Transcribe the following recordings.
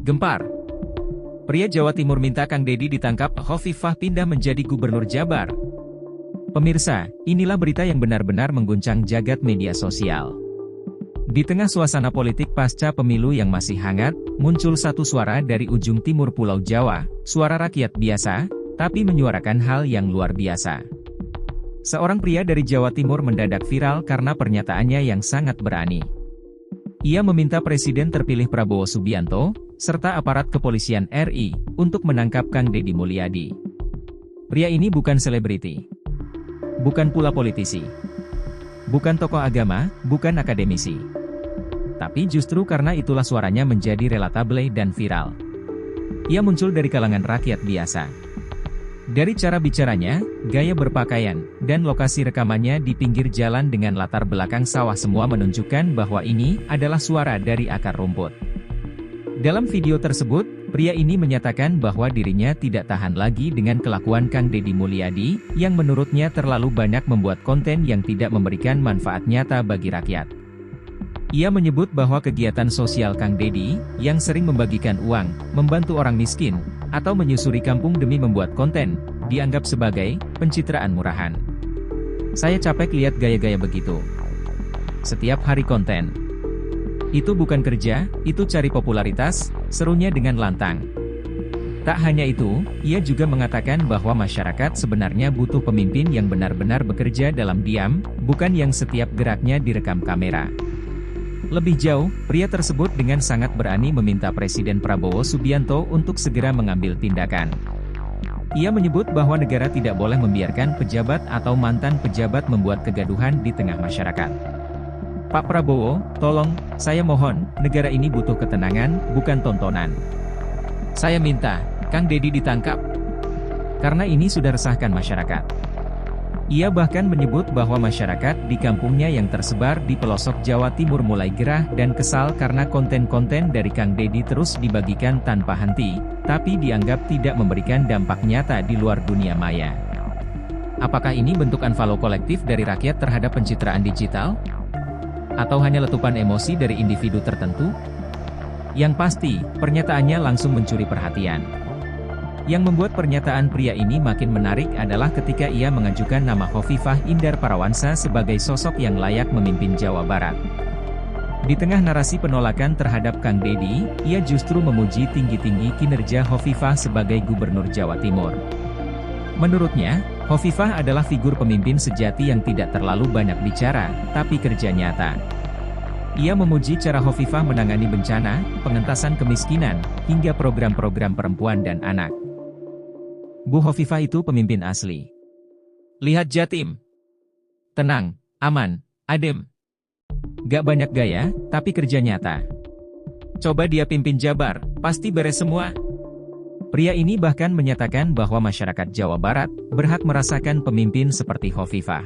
Gempar. Pria Jawa Timur minta Kang Deddy ditangkap, Hovifah pindah menjadi Gubernur Jabar. Pemirsa, inilah berita yang benar-benar mengguncang jagat media sosial. Di tengah suasana politik pasca pemilu yang masih hangat, muncul satu suara dari ujung timur Pulau Jawa, suara rakyat biasa, tapi menyuarakan hal yang luar biasa. Seorang pria dari Jawa Timur mendadak viral karena pernyataannya yang sangat berani. Ia meminta Presiden terpilih Prabowo Subianto, serta aparat kepolisian RI, untuk menangkap Kang Deddy Mulyadi. Pria ini bukan selebriti. Bukan pula politisi. Bukan tokoh agama, bukan akademisi. Tapi justru karena itulah suaranya menjadi relatable dan viral. Ia muncul dari kalangan rakyat biasa. Dari cara bicaranya, gaya berpakaian, dan lokasi rekamannya di pinggir jalan dengan latar belakang sawah semua menunjukkan bahwa ini adalah suara dari akar rumput. Dalam video tersebut, pria ini menyatakan bahwa dirinya tidak tahan lagi dengan kelakuan Kang Deddy Mulyadi, yang menurutnya terlalu banyak membuat konten yang tidak memberikan manfaat nyata bagi rakyat. Ia menyebut bahwa kegiatan sosial Kang Deddy, yang sering membagikan uang, membantu orang miskin, atau menyusuri kampung demi membuat konten, dianggap sebagai pencitraan murahan. Saya capek lihat gaya-gaya begitu. Setiap hari konten. Itu bukan kerja, itu cari popularitas, serunya dengan lantang. Tak hanya itu, ia juga mengatakan bahwa masyarakat sebenarnya butuh pemimpin yang benar-benar bekerja dalam diam, bukan yang setiap geraknya direkam kamera. Lebih jauh, pria tersebut dengan sangat berani meminta Presiden Prabowo Subianto untuk segera mengambil tindakan. Ia menyebut bahwa negara tidak boleh membiarkan pejabat atau mantan pejabat membuat kegaduhan di tengah masyarakat. Pak Prabowo, tolong, saya mohon, negara ini butuh ketenangan, bukan tontonan. Saya minta, Kang Deddy ditangkap. Karena ini sudah resahkan masyarakat. Ia bahkan menyebut bahwa masyarakat di kampungnya yang tersebar di pelosok Jawa Timur mulai gerah dan kesal karena konten-konten dari Kang Deddy terus dibagikan tanpa henti, tapi dianggap tidak memberikan dampak nyata di luar dunia maya. Apakah ini bentuk unfollow kolektif dari rakyat terhadap pencitraan digital? Atau hanya letupan emosi dari individu tertentu? Yang pasti, pernyataannya langsung mencuri perhatian. Yang membuat pernyataan pria ini makin menarik adalah ketika ia mengajukan nama Hovifah Indar Parawansa sebagai sosok yang layak memimpin Jawa Barat. Di tengah narasi penolakan terhadap Kang Deddy, ia justru memuji tinggi-tinggi kinerja Hovifah sebagai Gubernur Jawa Timur. Menurutnya, Hovifah adalah figur pemimpin sejati yang tidak terlalu banyak bicara, tapi kerja nyata. Ia memuji cara Hovifah menangani bencana, pengentasan kemiskinan, hingga program-program perempuan dan anak. Bu Hovifah itu pemimpin asli. Lihat Jatim. Tenang, aman, adem. Gak banyak gaya, tapi kerja nyata. Coba dia pimpin Jabar, pasti beres semua. Pria ini bahkan menyatakan bahwa masyarakat Jawa Barat berhak merasakan pemimpin seperti Hovifah.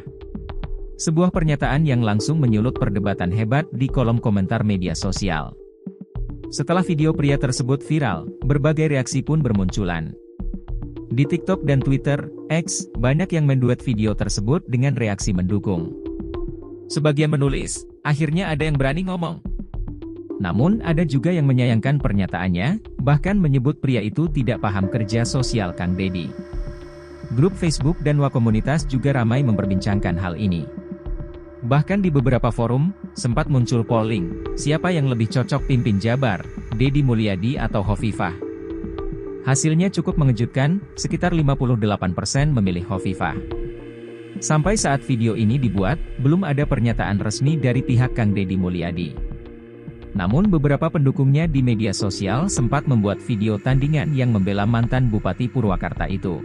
Sebuah pernyataan yang langsung menyulut perdebatan hebat di kolom komentar media sosial. Setelah video pria tersebut viral, berbagai reaksi pun bermunculan. Di TikTok dan Twitter, X, banyak yang menduet video tersebut dengan reaksi mendukung. Sebagian menulis, akhirnya ada yang berani ngomong. Namun ada juga yang menyayangkan pernyataannya, bahkan menyebut pria itu tidak paham kerja sosial Kang Deddy. Grup Facebook dan komunitas juga ramai memperbincangkan hal ini. Bahkan di beberapa forum, sempat muncul polling, siapa yang lebih cocok pimpin Jabar, Deddy Mulyadi atau Hovifah. Hasilnya cukup mengejutkan, sekitar 58% memilih Hovifah. Sampai saat video ini dibuat, belum ada pernyataan resmi dari pihak Kang Deddy Mulyadi. Namun beberapa pendukungnya di media sosial sempat membuat video tandingan yang membela mantan Bupati Purwakarta itu.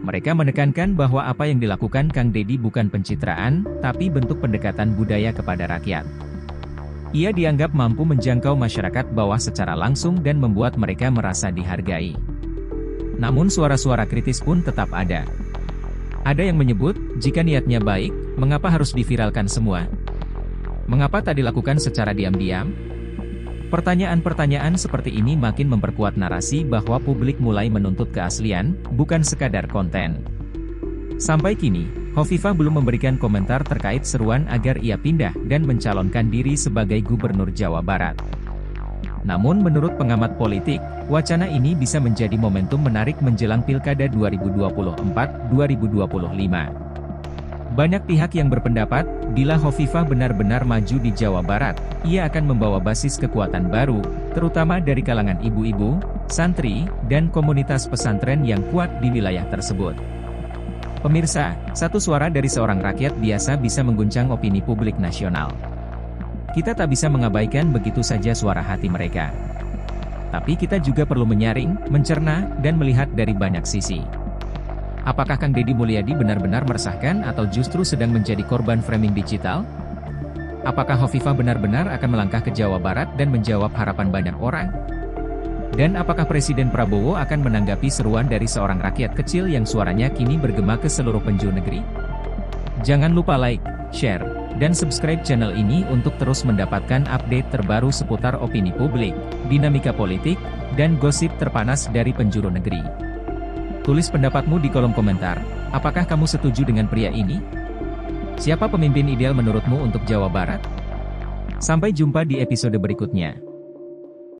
Mereka menekankan bahwa apa yang dilakukan Kang Deddy bukan pencitraan, tapi bentuk pendekatan budaya kepada rakyat. Ia dianggap mampu menjangkau masyarakat bawah secara langsung dan membuat mereka merasa dihargai. Namun suara-suara kritis pun tetap ada. Ada yang menyebut, jika niatnya baik, mengapa harus diviralkan semua? Mengapa tak dilakukan secara diam-diam? Pertanyaan-pertanyaan seperti ini makin memperkuat narasi bahwa publik mulai menuntut keaslian, bukan sekadar konten. Sampai kini, Hovifah belum memberikan komentar terkait seruan agar ia pindah dan mencalonkan diri sebagai Gubernur Jawa Barat. Namun menurut pengamat politik, wacana ini bisa menjadi momentum menarik menjelang Pilkada 2024-2025. Banyak pihak yang berpendapat, bila Hovifah benar-benar maju di Jawa Barat, ia akan membawa basis kekuatan baru, terutama dari kalangan ibu-ibu, santri, dan komunitas pesantren yang kuat di wilayah tersebut. Pemirsa, satu suara dari seorang rakyat biasa bisa mengguncang opini publik nasional. Kita tak bisa mengabaikan begitu saja suara hati mereka. Tapi kita juga perlu menyaring, mencerna, dan melihat dari banyak sisi. Apakah Kang Deddy Mulyadi benar-benar meresahkan atau justru sedang menjadi korban framing digital? Apakah Hovifah benar-benar akan melangkah ke Jawa Barat dan menjawab harapan banyak orang? Dan apakah Presiden Prabowo akan menanggapi seruan dari seorang rakyat kecil yang suaranya kini bergema ke seluruh penjuru negeri? Jangan lupa like, share, dan subscribe channel ini untuk terus mendapatkan update terbaru seputar opini publik, dinamika politik, dan gosip terpanas dari penjuru negeri. Tulis pendapatmu di kolom komentar, apakah kamu setuju dengan pria ini? Siapa pemimpin ideal menurutmu untuk Jawa Barat? Sampai jumpa di episode berikutnya.